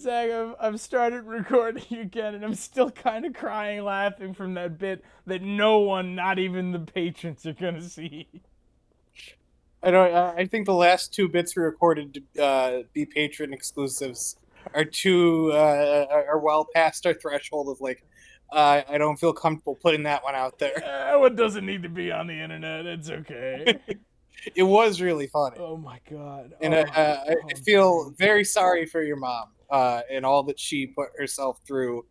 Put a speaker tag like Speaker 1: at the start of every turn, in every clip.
Speaker 1: Zach, I've started recording again, and I'm still kind of crying laughing from that bit that no one, not even the patrons, are going to see.
Speaker 2: I think the last two bits we recorded to be patron exclusives are well past our threshold of like. I don't feel comfortable putting that one out there.
Speaker 1: That one doesn't need to be on the internet. It's okay.
Speaker 2: It was really funny.
Speaker 1: Oh my god.
Speaker 2: And I feel very sorry for your mom and all that she put herself through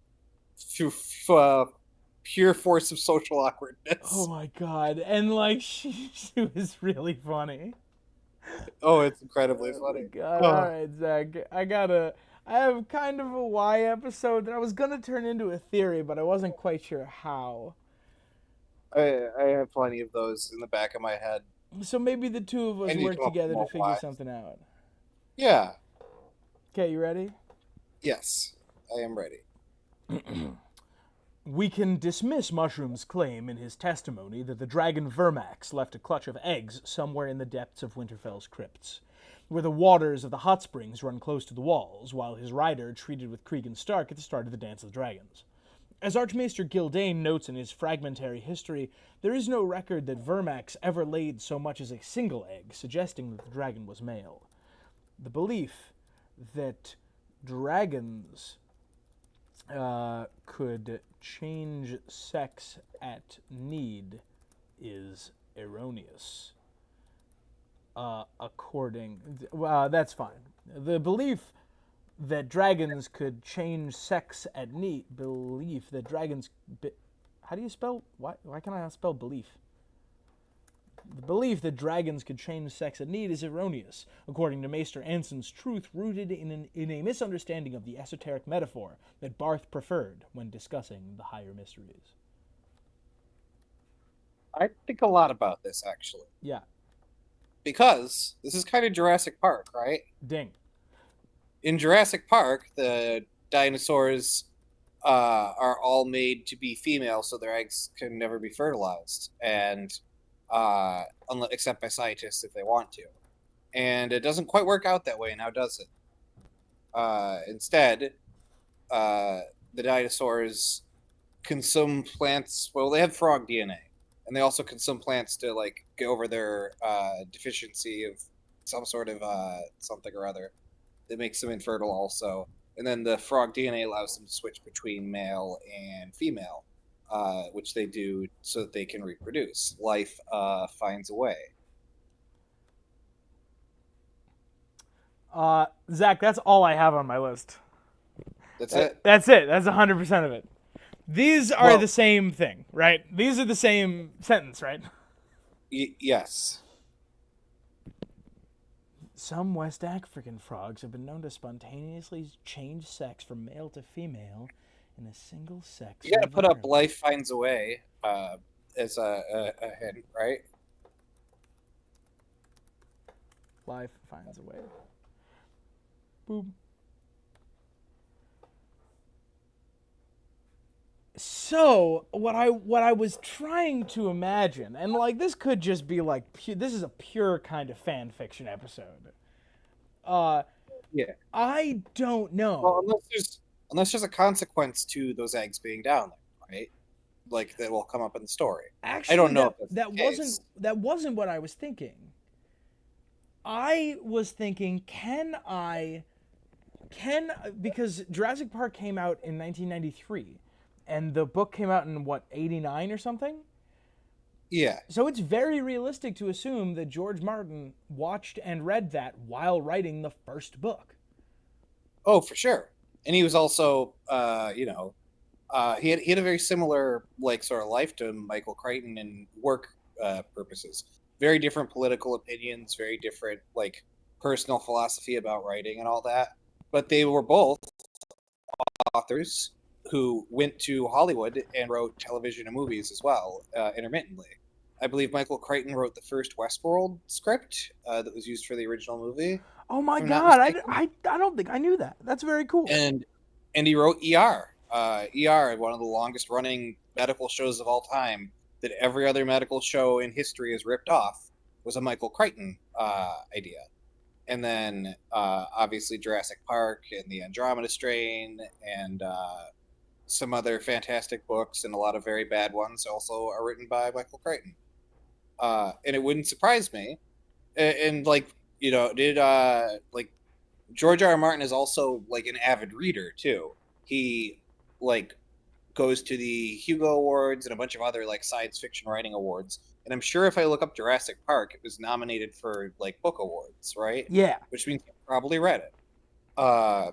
Speaker 2: pure force of social awkwardness.
Speaker 1: Oh my god. And like she was really funny.
Speaker 2: Oh, it's incredibly
Speaker 1: Oh
Speaker 2: funny.
Speaker 1: my god.
Speaker 2: Oh.
Speaker 1: All right, Zach. I have kind of a why episode that I was gonna turn into a theory, but I wasn't quite sure how.
Speaker 2: I have plenty of those in the back of my head.
Speaker 1: So maybe the two of us
Speaker 2: And you
Speaker 1: work
Speaker 2: come up with
Speaker 1: together to
Speaker 2: more
Speaker 1: figure
Speaker 2: whys.
Speaker 1: something out.
Speaker 2: Yeah.
Speaker 1: Okay, you ready?
Speaker 2: Yes, I am ready.
Speaker 1: We can dismiss Mushroom's claim in his testimony that the dragon Vermax left a clutch of eggs somewhere in the depths of Winterfell's crypts, where the waters of the hot springs run close to the walls, while his rider treated with Cregan Stark at the start of the Dance of the Dragons. As Archmaester Gildane notes in his fragmentary history, there is no record that Vermax ever laid so much as a single egg, suggesting that the dragon was male. The belief that dragons could change sex at need is erroneous. That's fine. The belief that dragons could change sex at need. How do you spell? Why can I not spell belief? The belief that dragons could change sex at need is erroneous, according to Maester Anson's truth, rooted in a misunderstanding of the esoteric metaphor that Barth preferred when discussing the higher mysteries.
Speaker 2: I think a lot about this, actually.
Speaker 1: Yeah.
Speaker 2: Because this is kind of Jurassic Park, right?
Speaker 1: Ding.
Speaker 2: In Jurassic Park, the dinosaurs are all made to be female, so their eggs can never be fertilized, and except by scientists if they want to. And it doesn't quite work out that way now, does it? Instead, the dinosaurs consume plants. Well, they have frog DNA, and they also consume plants to like get over their deficiency of some sort of something or other that makes them infertile also. And then the frog DNA allows them to switch between male and female, which they do so that they can reproduce. Life finds a way.
Speaker 1: Zach, that's all I have on my list.
Speaker 2: That's it?
Speaker 1: That's it. That's 100% of it. These are the same thing, right? These are the same sentence, right?
Speaker 2: Yes.
Speaker 1: Some West African frogs have been known to spontaneously change sex from male to female in a single sex.
Speaker 2: You gotta put up "life finds a way" as a hint, right?
Speaker 1: Life finds a way. Boom. So what I was trying to imagine, and like this could just be like this is a pure kind of fan fiction episode.
Speaker 2: Yeah.
Speaker 1: I don't know.
Speaker 2: Well, unless there's a consequence to those eggs being down there, right? Like that will come up in the story.
Speaker 1: Actually,
Speaker 2: I don't know if
Speaker 1: that wasn't what I was thinking. I was thinking, because Jurassic Park came out in 1993. And the book came out in, 89 or something?
Speaker 2: Yeah.
Speaker 1: So it's very realistic to assume that George Martin watched and read that while writing the first book.
Speaker 2: Oh, for sure. And he was also, he had a very similar, like, sort of life to Michael Crichton in work purposes. Very different political opinions, very different, like, personal philosophy about writing and all that. But they were both authors who went to Hollywood and wrote television and movies as well, intermittently. I believe Michael Crichton wrote the first Westworld script that was used for the original movie.
Speaker 1: Oh my god, I don't think I knew that. That's very cool.
Speaker 2: And he wrote ER. ER, one of the longest running medical shows of all time, that every other medical show in history has ripped off, was a Michael Crichton idea. and then obviously Jurassic Park and the Andromeda Strain, and some other fantastic books, and a lot of very bad ones also are written by Michael Crichton. And it wouldn't surprise me. And like, did like George R. R. Martin is also like an avid reader too. He like goes to the Hugo Awards and a bunch of other like science fiction writing awards. And I'm sure if I look up Jurassic Park, it was nominated for like book awards, right?
Speaker 1: Yeah.
Speaker 2: Which means he probably read it. Uh,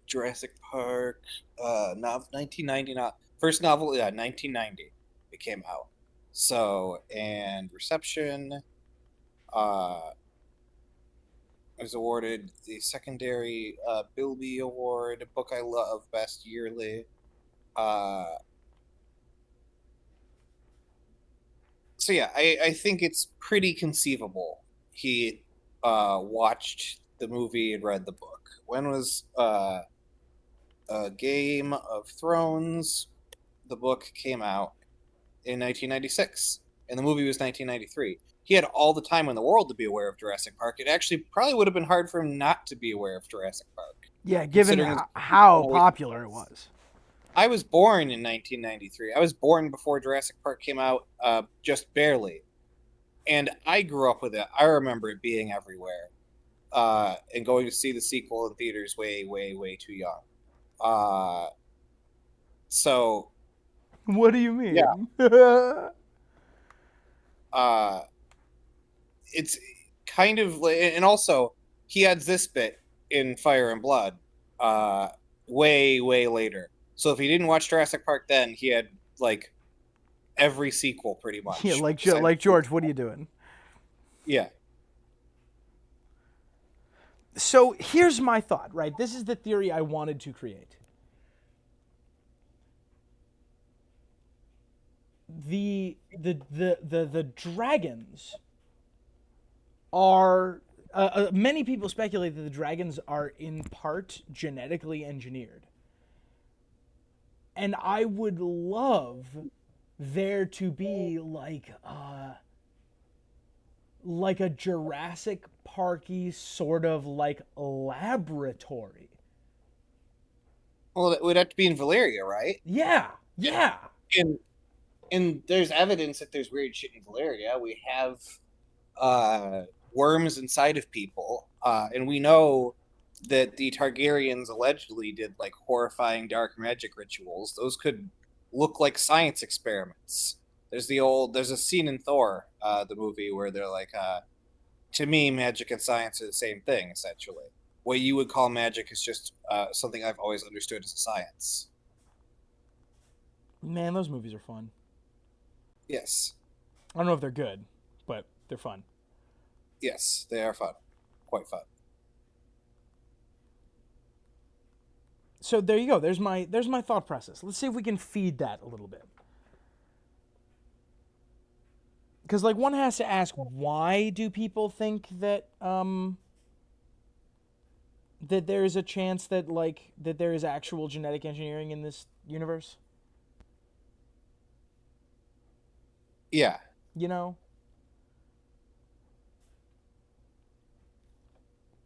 Speaker 2: Jurassic Park, 1999, first novel, yeah, 1990, it came out. So, and reception, uh, was awarded the secondary Bilby Award, Book I Love, Best Yearly. Uh, so yeah, I think it's pretty conceivable he watched the movie and read the book. When was Game of Thrones? The book came out in 1996, and the movie was 1993. He had all the time in the world to be aware of Jurassic Park. It actually probably would have been hard for him not to be aware of Jurassic Park.
Speaker 1: Yeah, given
Speaker 2: Considering
Speaker 1: how popular it was.
Speaker 2: I was born in 1993. I was born before Jurassic Park came out, just barely. And I grew up with it. I remember it being everywhere. And going to see the sequel in theaters way, way, way too young. So
Speaker 1: What do you mean?
Speaker 2: Yeah. It's kind of, and also he adds this bit in Fire and Blood, way, way later. So if he didn't watch Jurassic Park then, he had like every sequel pretty much.
Speaker 1: Yeah, like George, what are you doing?
Speaker 2: Yeah.
Speaker 1: So here's my thought, right? This is the theory I wanted to create. The dragons are many people speculate that the dragons are in part genetically engineered. And I would love there to be like a Jurassic Parky sort of like laboratory.
Speaker 2: Well, it would have to be in Valyria, right?
Speaker 1: Yeah.
Speaker 2: And there's evidence that there's weird shit in Valyria. We have worms inside of people, and we know that the Targaryens allegedly did like horrifying dark magic rituals. Those could look like science experiments. There's a scene in Thor, the movie, where they're like, to me, magic and science are the same thing, essentially. What you would call magic is just something I've always understood as a science.
Speaker 1: Man, those movies are fun.
Speaker 2: Yes.
Speaker 1: I don't know if they're good, but they're fun.
Speaker 2: Yes, they are fun. Quite fun.
Speaker 1: So there you go. There's my thought process. Let's see if we can feed that a little bit. Because like one has to ask, why do people think that that there's a chance that that there is actual genetic engineering in this universe?
Speaker 2: Yeah.
Speaker 1: You know?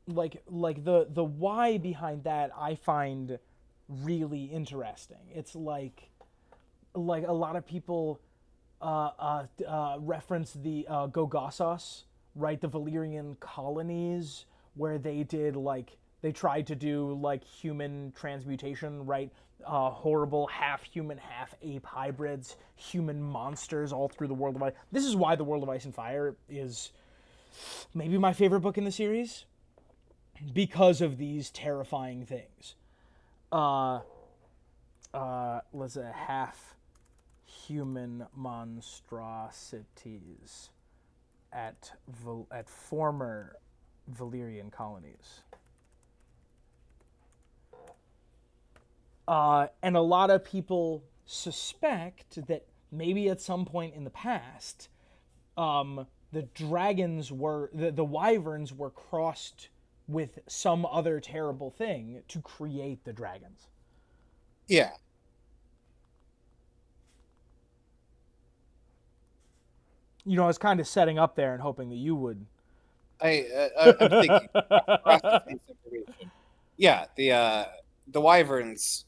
Speaker 1: Like the why behind that I find really interesting. It's like a lot of people reference the Gogossos, right? The Valyrian colonies where they tried to do like human transmutation, right? Horrible half human, half ape hybrids, human monsters all through the World of Ice. This is why the World of Ice and Fire is maybe my favorite book in the series, because of these terrifying things. Let's say half human monstrosities at former Valyrian colonies. And a lot of people suspect that maybe at some point in the past, the dragons were, the wyverns were crossed with some other terrible thing to create the dragons.
Speaker 2: Yeah.
Speaker 1: You know, I was kind of setting up there and hoping that you would
Speaker 2: I'm thinking, processing this information. Yeah, the wyverns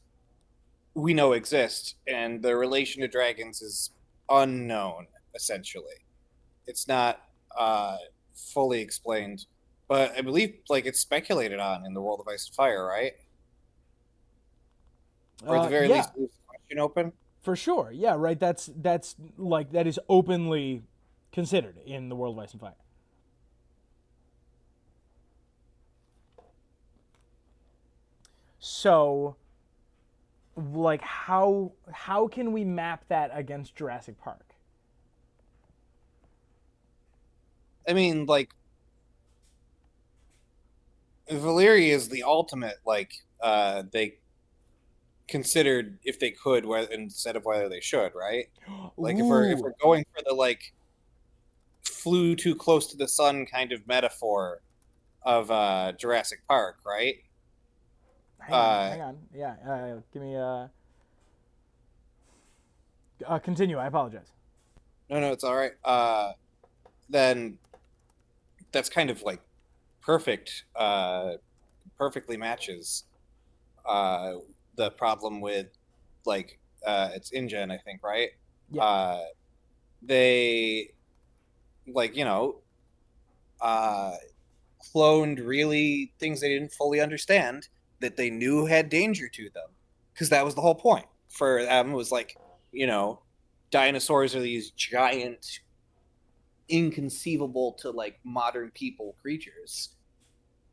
Speaker 2: we know exist, and their relation to dragons is unknown. Essentially, it's not fully explained, but I believe like it's speculated on in the World of Ice and Fire, right? Or at the very
Speaker 1: Yeah,
Speaker 2: least, leaves the question open.
Speaker 1: for sure. Yeah, right. That's like that is openly considered in the World of Ice and Fire. So, like, how can we map that against Jurassic Park?
Speaker 2: I mean, like Valyria is the ultimate. Like, they considered if they could, whether instead of whether they should, right? Like, if
Speaker 1: Ooh,
Speaker 2: we're going for the like flew too close to the sun kind of metaphor of Jurassic Park, right?
Speaker 1: hang on,
Speaker 2: Uh,
Speaker 1: hang on. Yeah, give me continue. I apologize.
Speaker 2: no, no, it's all right. Then that's kind of like perfect. Perfectly matches uh, the problem with like it's InGen, I think, right?
Speaker 1: Yeah.
Speaker 2: Uh, they like uh, cloned really things they didn't fully understand that they knew had danger to them, because that was the whole point for them. Was like, you know, dinosaurs are these giant, inconceivable to like modern people creatures.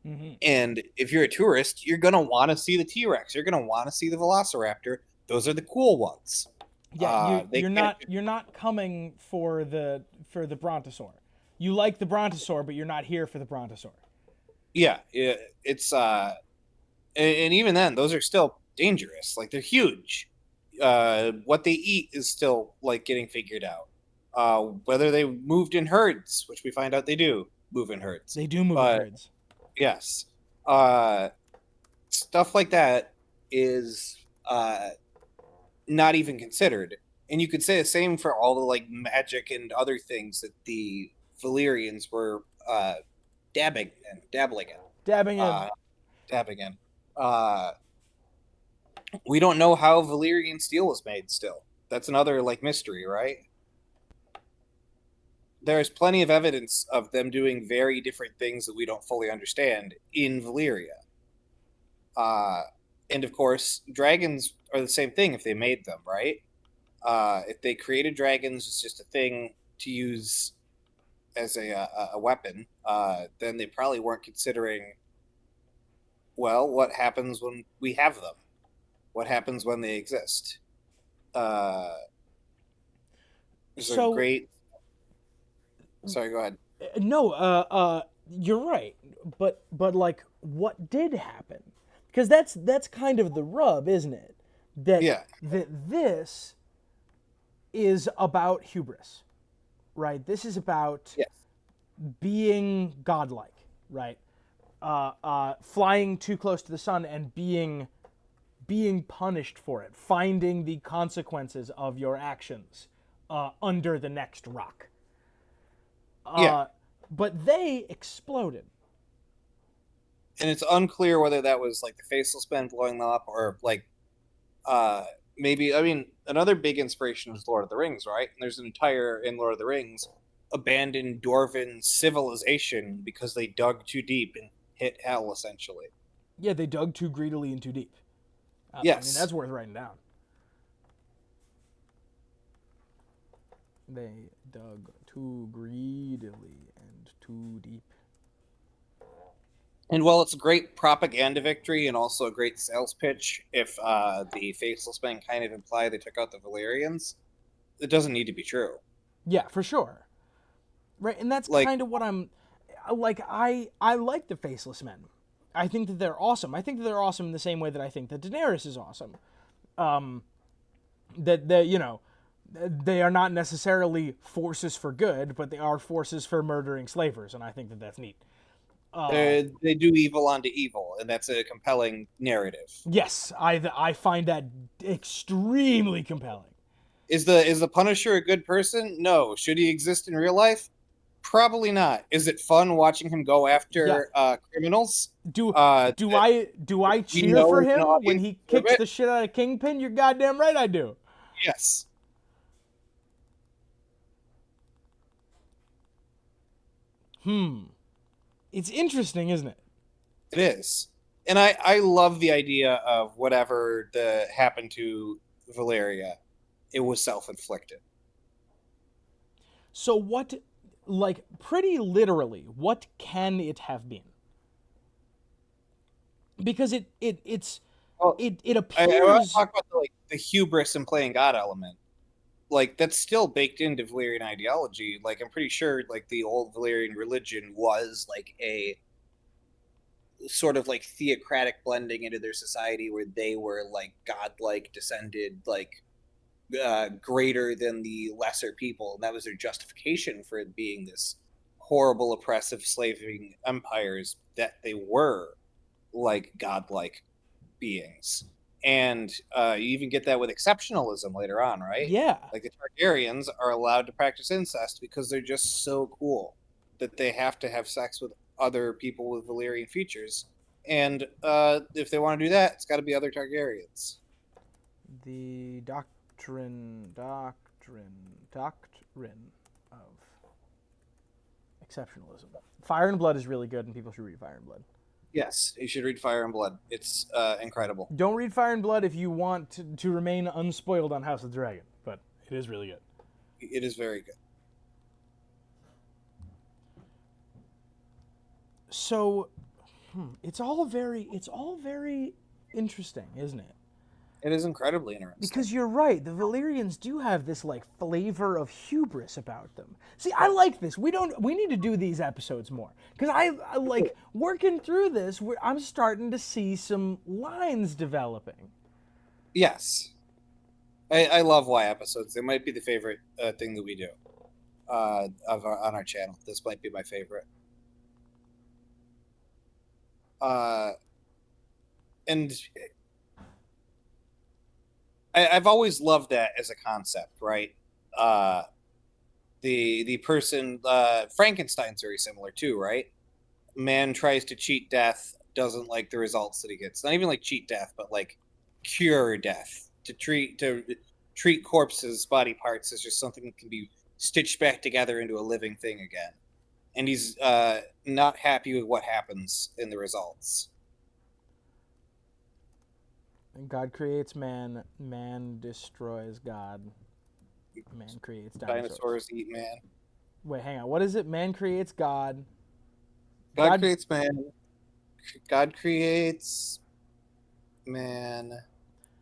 Speaker 1: Mm-hmm.
Speaker 2: And if you're a tourist, you're gonna want to see the T-Rex. You're gonna want to see the Velociraptor. Those are the cool ones.
Speaker 1: Yeah, you
Speaker 2: They
Speaker 1: you're
Speaker 2: can't.
Speaker 1: not coming for the brontosaur. You like the brontosaur, but you're not here for the brontosaur.
Speaker 2: Yeah, it's and even then, those are still dangerous. Like they're huge. What they eat is still like getting figured out. Whether they moved in herds, which we find out they do move in herds,
Speaker 1: They do move in
Speaker 2: but
Speaker 1: herds.
Speaker 2: yes, uh, stuff like that is not even considered. And you could say the same for all the like magic and other things that the Valyrians were dabbling in,
Speaker 1: Dabbing in.
Speaker 2: uh, dabbing in. Uh, we don't know how Valyrian steel was made. Still, that's another like mystery, right? There's plenty of evidence of them doing very different things that we don't fully understand in Valyria. Uh, and of course, dragons are the same thing if they made them, right? If they created dragons, it's just a thing to use as a weapon. Then they probably weren't considering, well, what happens when we have them? What happens when they exist? Uh, there's a
Speaker 1: So
Speaker 2: great. Sorry, go ahead.
Speaker 1: no, you're right. But like, what did happen? Because that's kind of the rub, isn't it? That
Speaker 2: Yeah,
Speaker 1: that this is about hubris, right? This is about
Speaker 2: yes,
Speaker 1: being godlike, right? Flying too close to the sun and being punished for it, finding the consequences of your actions under the next rock.
Speaker 2: yeah.
Speaker 1: But they exploded.
Speaker 2: And it's unclear whether that was like the Faceless Men blowing them up or like uh maybe. I mean, another big inspiration is Lord of the Rings, right? And there's an entire in Lord of the Rings abandoned dwarven civilization because they dug too deep and hit hell essentially.
Speaker 1: Yeah, they dug too greedily and too deep. I mean,
Speaker 2: Yes.
Speaker 1: that's worth writing down. They dug too greedily and too deep.
Speaker 2: And while it's a great propaganda victory and also a great sales pitch, if the Faceless Men kind of imply they took out the Valyrians, it doesn't need to be true.
Speaker 1: Yeah, for sure. Right, and that's
Speaker 2: Like,
Speaker 1: kind of what I'm like. I like the Faceless Men. I think that they're awesome. I think that they're awesome in the same way that I think that Daenerys is awesome. That they are not necessarily forces for good, but they are forces for murdering slavers, and I think that that's neat.
Speaker 2: they do evil onto evil, and that's a compelling narrative.
Speaker 1: Yes, I find that extremely compelling.
Speaker 2: Is the Punisher a good person? No. Should he exist in real life? Probably not. Is it fun watching him go after criminals?
Speaker 1: Do
Speaker 2: Uh,
Speaker 1: do
Speaker 2: that
Speaker 1: I
Speaker 2: we
Speaker 1: cheer
Speaker 2: know
Speaker 1: for
Speaker 2: as an
Speaker 1: him when
Speaker 2: audience
Speaker 1: he
Speaker 2: deserve
Speaker 1: kicks
Speaker 2: it?
Speaker 1: the shit out of Kingpin? You're goddamn right I do.
Speaker 2: Yes.
Speaker 1: It's interesting, isn't it?
Speaker 2: It is. And I love the idea of whatever happened to Valeria, it was self-inflicted.
Speaker 1: So what, like, pretty literally, what can it have been? Because
Speaker 2: Well,
Speaker 1: it
Speaker 2: I want to
Speaker 1: appears.
Speaker 2: talk about the hubris and playing God element. Like that's still baked into Valyrian ideology. Like I'm pretty sure like the old Valyrian religion was like a sort of like theocratic blending into their society where they were like godlike descended like greater than the lesser people, and that was their justification for it being this horrible oppressive slaving empires that they were like godlike beings. And you even get that with exceptionalism later on, right?
Speaker 1: Yeah.
Speaker 2: Like the Targaryens are allowed to practice incest because they're just so cool that they have to have sex with other people with Valyrian features. And if they want to do that, it's got to be other Targaryens.
Speaker 1: The doctrine of exceptionalism. Fire and Blood is really good, and people should read Fire and Blood.
Speaker 2: Yes, you should read Fire and Blood. It's incredible.
Speaker 1: Don't read Fire and Blood if you want to remain unspoiled on House of the Dragon, but it is really good.
Speaker 2: It is very good.
Speaker 1: So, it's all very interesting, isn't it?
Speaker 2: It is incredibly interesting.
Speaker 1: Because you're right, the Valyrians do have this like flavor of hubris about them. See, I like this. We need to do these episodes more because I like working through this. I'm starting to see some lines developing.
Speaker 2: Yes, I love Y episodes. They might be the favorite thing that we do on our channel. This might be my favorite. And I've always loved that as a concept, right? The person Frankenstein's very similar too, right? Man tries to cheat death, doesn't like the results that he gets. Not even like cheat death, but like cure death. To treat corpses, body parts as just something that can be stitched back together into a living thing again. And he's not happy with what happens in the results.
Speaker 1: God creates man, man destroys God. Man creates dinosaurs.
Speaker 2: Dinosaurs eat man.
Speaker 1: Wait, hang on. What is it? Man creates God.
Speaker 2: God creates man. God creates man.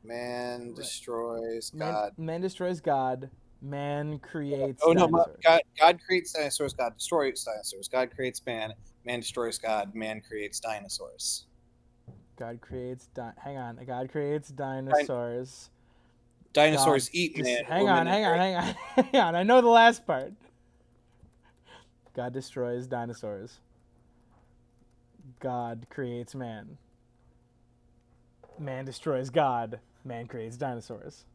Speaker 2: Man destroys God.
Speaker 1: Man destroys God. Man creates
Speaker 2: dinosaurs.
Speaker 1: No,
Speaker 2: God creates dinosaurs. God destroys dinosaurs. God creates man. Man destroys God. Man creates dinosaurs.
Speaker 1: God creates hang on. God creates dinosaurs.
Speaker 2: Dinosaurs eat man.
Speaker 1: Hang on. I know the last part. God destroys dinosaurs. God creates man. Man destroys God. Man creates dinosaurs.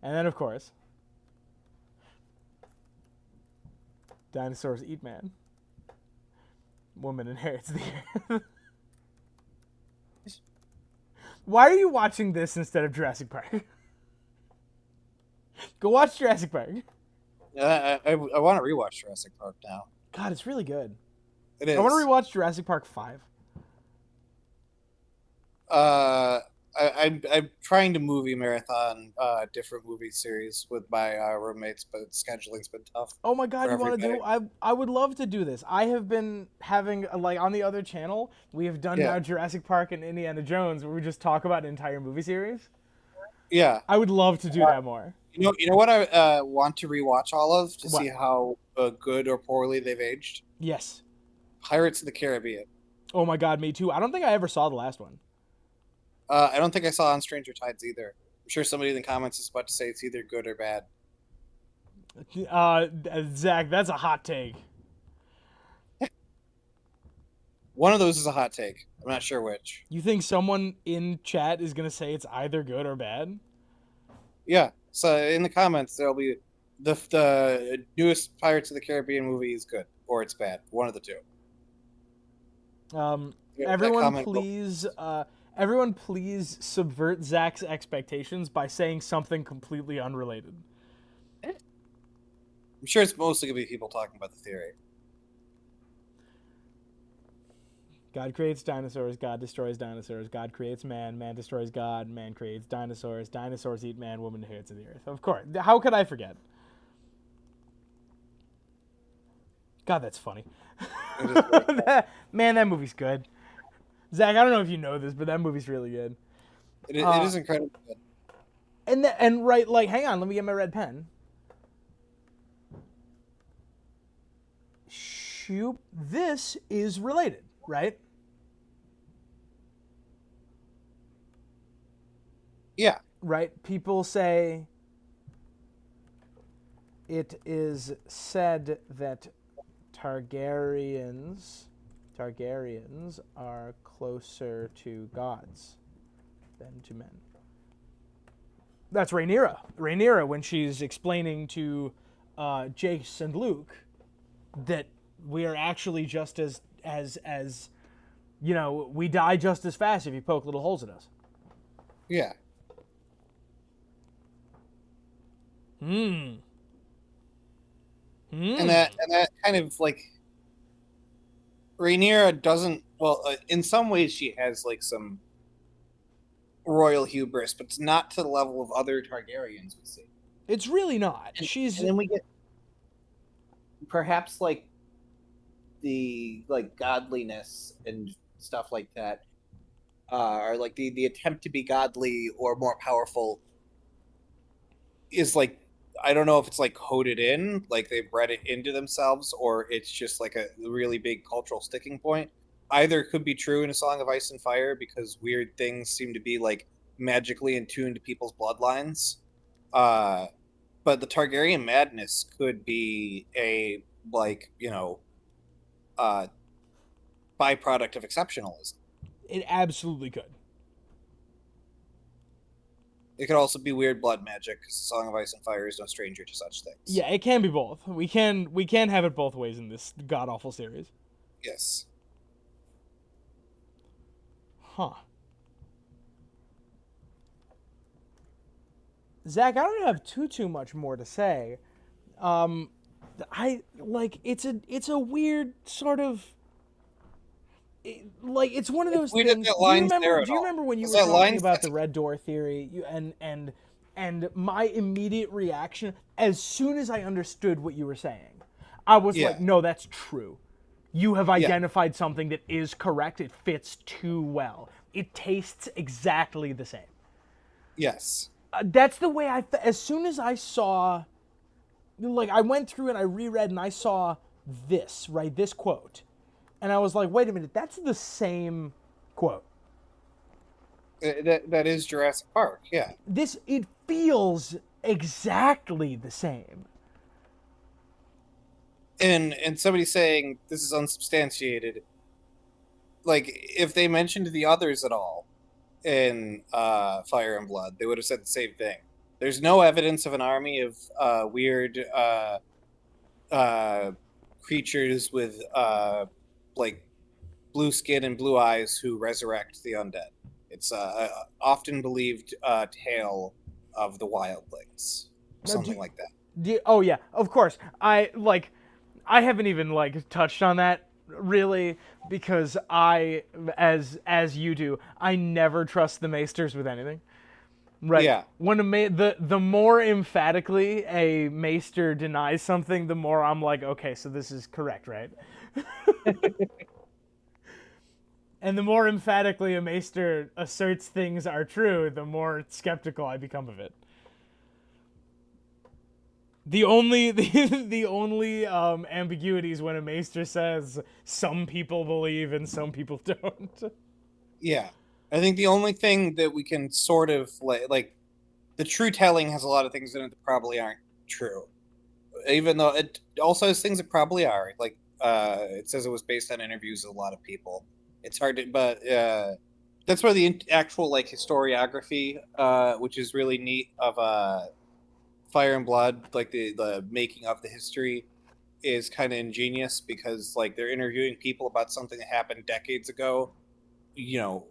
Speaker 1: And then, of course, dinosaurs eat man. Woman inherits the earth. Why are you watching this instead of Jurassic Park? Go watch Jurassic Park.
Speaker 2: I want to rewatch Jurassic Park now.
Speaker 1: God, it's really good.
Speaker 2: It is.
Speaker 1: I want to rewatch Jurassic Park 5.
Speaker 2: I'm trying to movie marathon different movie series with my roommates, but scheduling's been tough.
Speaker 1: Oh my God, you want to do? I would love to do this. I have been having like on the other channel, we have done now Jurassic Park and Indiana Jones, where we just talk about an entire movie series.
Speaker 2: Yeah,
Speaker 1: I would love to do that more.
Speaker 2: You know what I want to rewatch all of to see how good or poorly they've aged.
Speaker 1: Yes.
Speaker 2: Pirates of the Caribbean.
Speaker 1: Oh my God, me too. I don't think I ever saw the last one.
Speaker 2: I don't think I saw On Stranger Tides either. I'm sure somebody in the comments is about to say it's either good or bad.
Speaker 1: Zach, that's a hot take.
Speaker 2: One of those is a hot take. I'm not sure which.
Speaker 1: You think someone in chat is going to say it's either good or bad?
Speaker 2: Yeah. So in the comments, there'll be The newest Pirates of the Caribbean movie is good or it's bad. One of the two. Yeah, that
Speaker 1: Everyone,
Speaker 2: comment.
Speaker 1: please, everyone, please subvert Zach's expectations by saying something completely unrelated.
Speaker 2: I'm sure it's mostly gonna be people talking about the theory.
Speaker 1: God creates dinosaurs, God destroys dinosaurs, God creates man, man destroys God, man creates dinosaurs, dinosaurs eat man, woman inherits the earth. Of course. How could I forget? God, that's funny. Man, that movie's good. Zach, I don't know if you know this, but that movie's really good.
Speaker 2: It is incredibly good.
Speaker 1: And right, like, hang on, let me get my red pen. Shoot, this is related, right?
Speaker 2: Yeah.
Speaker 1: Right? People say it is said that Targaryens are closer to gods than to men. That's Rhaenyra. Rhaenyra, when she's explaining to Jace and Luke that we are actually just as we die just as fast if you poke little holes in us.
Speaker 2: Yeah. And that kind of like Rhaenyra doesn't. Well, in some ways she has like some royal hubris, but it's not to the level of other Targaryens we see.
Speaker 1: It's really not.
Speaker 2: And then we get perhaps like the like godliness and stuff like that, or like the attempt to be godly or more powerful is like, I don't know if it's like coded in, like they've read it into themselves, or it's just like a really big cultural sticking point. Either could be true in A Song of Ice and Fire because weird things seem to be like magically in tune to people's bloodlines. But the Targaryen Madness could be a like, byproduct of exceptionalism.
Speaker 1: It absolutely could.
Speaker 2: It could also be weird blood magic because Song of Ice and Fire is no stranger to such things.
Speaker 1: Yeah, it can be both. We can have it both ways in this god awful series.
Speaker 2: Yes.
Speaker 1: Huh. Zach, I don't have too much more to say. I like it's a weird sort of. It's one of those things. Do you remember when you were talking about the red door theory? And my immediate reaction, as soon as I understood what you were saying, I was like, "No, that's true. You have identified something that is correct. It fits too well. It tastes exactly the same."
Speaker 2: Yes.
Speaker 1: That's the way as soon as I saw, like, I went through and I reread and I saw this quote. And I was like, wait a minute, that's the same quote.
Speaker 2: That is Jurassic Park, yeah.
Speaker 1: It feels exactly the same.
Speaker 2: And somebody saying this is unsubstantiated, like, if they mentioned the others at all in Fire and Blood, they would have said the same thing. There's no evidence of an army of weird creatures with like blue skin and blue eyes who resurrect the undead. It's often believed tale of the wildlings, something like that.
Speaker 1: Oh yeah, of course. I haven't even touched on that really because as you do, I never trust the maesters with anything. Right.
Speaker 2: Yeah.
Speaker 1: When the more emphatically a maester denies something, the more I'm like, okay, so this is correct, right? And the more emphatically a maester asserts things are true, the more skeptical I become of it. The only ambiguity is when a maester says some people believe and some people don't.
Speaker 2: Yeah. I think the only thing that we can sort of like the true telling has a lot of things in it that probably aren't true, even though it also has things that probably are. Like it says it was based on interviews with a lot of people. It's hard to, but that's where the actual like historiography, which is really neat, of Fire and Blood, like the making of the history, is kind of ingenious because like they're interviewing people about something that happened decades ago, you know,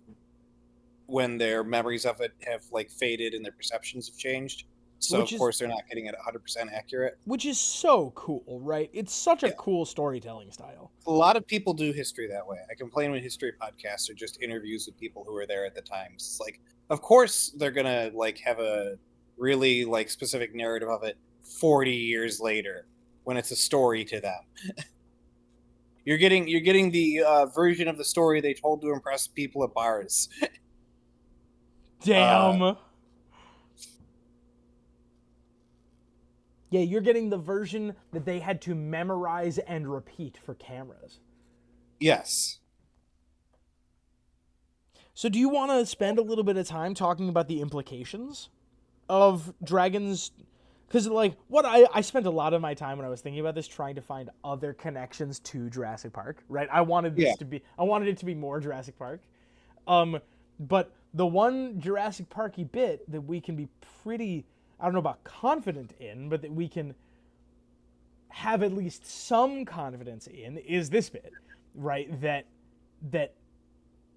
Speaker 2: when their memories of it have like faded and their perceptions have changed. So of course they're not getting it 100% accurate.
Speaker 1: Which is so cool, right? It's such a cool storytelling style.
Speaker 2: A lot of people do history that way. I complain when history podcasts are just interviews with people who were there at the time. It's like, of course they're gonna like have a really like specific narrative of it 40 years later when it's a story to them. You're getting the version of the story they told to impress people at bars.
Speaker 1: Damn. Yeah, you're getting the version that they had to memorize and repeat for cameras.
Speaker 2: Yes.
Speaker 1: So do you want to spend a little bit of time talking about the implications of dragons? Because, like, what I spent a lot of my time when I was thinking about this trying to find other connections to Jurassic Park, right? I wanted it to be more Jurassic Park. But the one Jurassic Parky bit that we can be pretty, I don't know about confident in, but that we can have at least some confidence in is this bit, right? That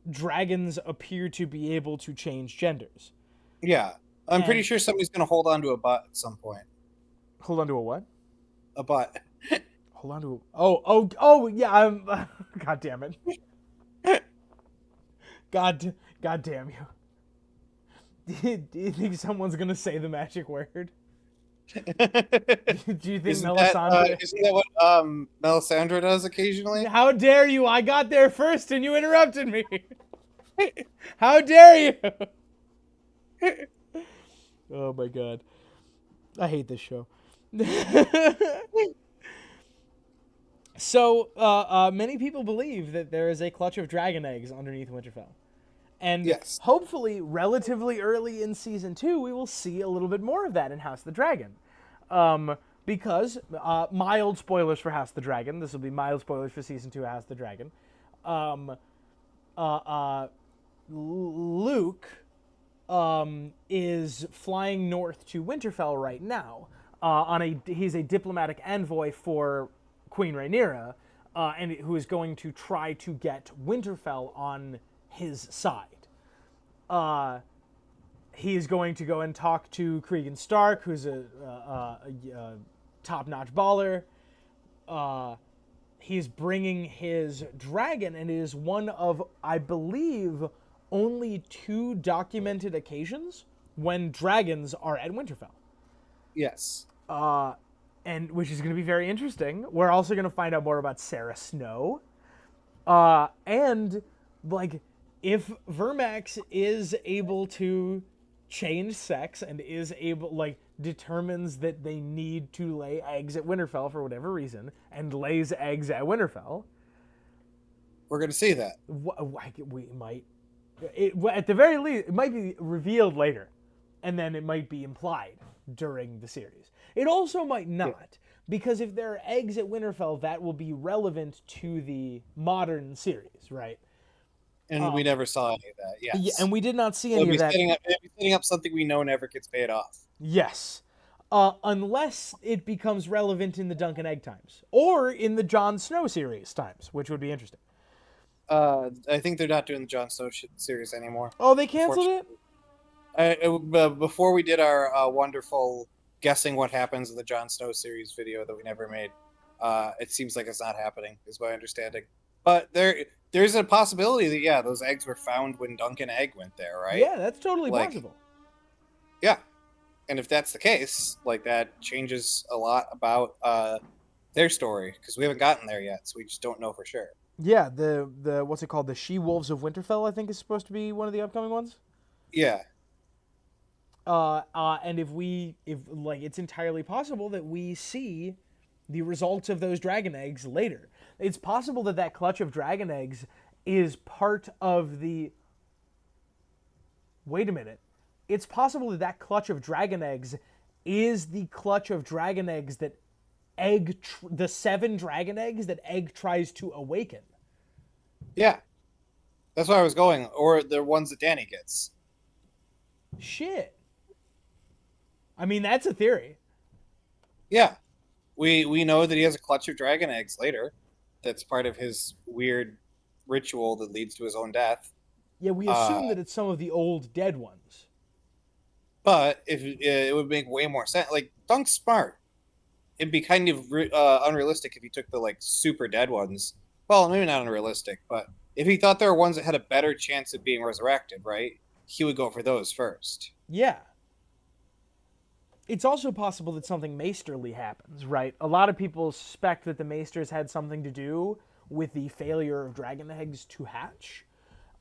Speaker 1: dragons appear to be able to change genders.
Speaker 2: Yeah. I'm pretty sure somebody's going to hold on to a butt at some point.
Speaker 1: Hold on to a what?
Speaker 2: A butt.
Speaker 1: Hold on to a... Oh, yeah, God damn it. God damn you. Do you think someone's going to say the magic word? Do you think Melisandre...
Speaker 2: Isn't that what Melisandre does occasionally?
Speaker 1: How dare you? I got there first and you interrupted me. How dare you? Oh my god. I hate this show. So, many people believe that there is a clutch of dragon eggs underneath Winterfell. And hopefully, relatively early in Season 2, we will see a little bit more of that in House of the Dragon. Because, mild spoilers for House of the Dragon. This will be mild spoilers for Season 2 of House of the Dragon. Luke is flying north to Winterfell right now. He's a diplomatic envoy for Queen Rhaenyra, and who is going to try to get Winterfell on his side. He is going to go and talk to Cregan Stark, who's a top-notch baller. He's bringing his dragon, and it is one of, I believe, only 2 documented occasions when dragons are at Winterfell.
Speaker 2: Yes.
Speaker 1: And which is going to be very interesting. We're also going to find out more about Sarah Snow. And, like, if Vermax is able to change sex and is able, like, determines that they need to lay eggs at Winterfell for whatever reason, and lays eggs at Winterfell...
Speaker 2: We're going to see that.
Speaker 1: We might... at the very least, it might be revealed later, and then it might be implied during the series. It also might not, because if there are eggs at Winterfell, that will be relevant to the modern series, right?
Speaker 2: And we never saw any of that, yes.
Speaker 1: Yeah, and we did not see any of that.
Speaker 2: Setting up something we know never gets paid off.
Speaker 1: Yes. Unless it becomes relevant in the Dunk and Egg times, or in the Jon Snow series times, which would be interesting.
Speaker 2: I think they're not doing the Jon Snow series anymore.
Speaker 1: Oh, they canceled
Speaker 2: it? Before we did our wonderful guessing what happens in the Jon Snow series video that we never made, it seems like it's not happening, is my understanding. But there's a possibility that, those eggs were found when Dunk and Egg went there, right?
Speaker 1: Yeah, that's totally possible.
Speaker 2: Yeah. And if that's the case, like, that changes a lot about their story, because we haven't gotten there yet, so we just don't know for sure.
Speaker 1: Yeah, the what's it called? The She-Wolves of Winterfell, I think, is supposed to be one of the upcoming ones.
Speaker 2: Yeah.
Speaker 1: And if it's entirely possible that we see the results of those dragon eggs later. It's possible that clutch of dragon eggs is part of the... Wait a minute. It's possible that clutch of dragon eggs is the clutch of dragon eggs that the 7 dragon eggs that Egg tries to awaken.
Speaker 2: Yeah. That's where I was going. Or the ones that Dany gets.
Speaker 1: Shit. I mean, that's a theory.
Speaker 2: Yeah, we know that he has a clutch of dragon eggs later. That's part of his weird ritual that leads to his own death.
Speaker 1: Yeah, we
Speaker 2: Uh,
Speaker 1: assume that it's some of the old dead ones.
Speaker 2: but if it would make way more sense, like Dunk's smart. It'd be kind of unrealistic if he took the like super dead ones. Well, maybe not unrealistic, but if he thought there were ones that had a better chance of being resurrected, right? He would go for those first.
Speaker 1: Yeah. It's also possible that something maesterly happens, right? A lot of people suspect that the maesters had something to do with the failure of dragon eggs to hatch.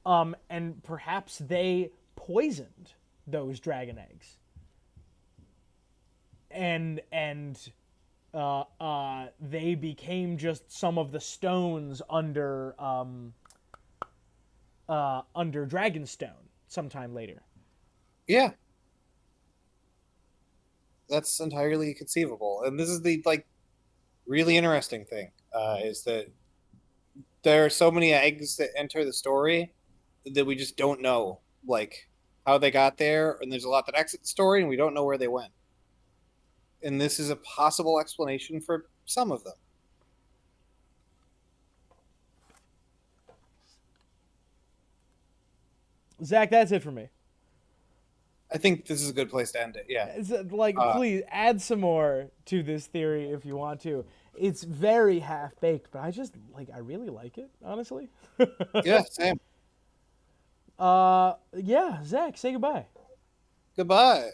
Speaker 1: And perhaps they poisoned those dragon eggs. And they became just some of the stones under Dragonstone sometime later.
Speaker 2: Yeah, that's entirely conceivable. And this is the like really interesting thing is that there are so many eggs that enter the story that we just don't know like how they got there, and there's a lot that exit the story, and we don't know where they went. And this is a possible explanation for some of them.
Speaker 1: Zach, that's it for me.
Speaker 2: I think this is a good place to end it. Yeah.
Speaker 1: It's like,
Speaker 2: Uh,
Speaker 1: please add some more to this theory if you want to. It's very half baked, but I really like it, honestly.
Speaker 2: yeah, same.
Speaker 1: Yeah, Zach, say goodbye.
Speaker 2: Goodbye.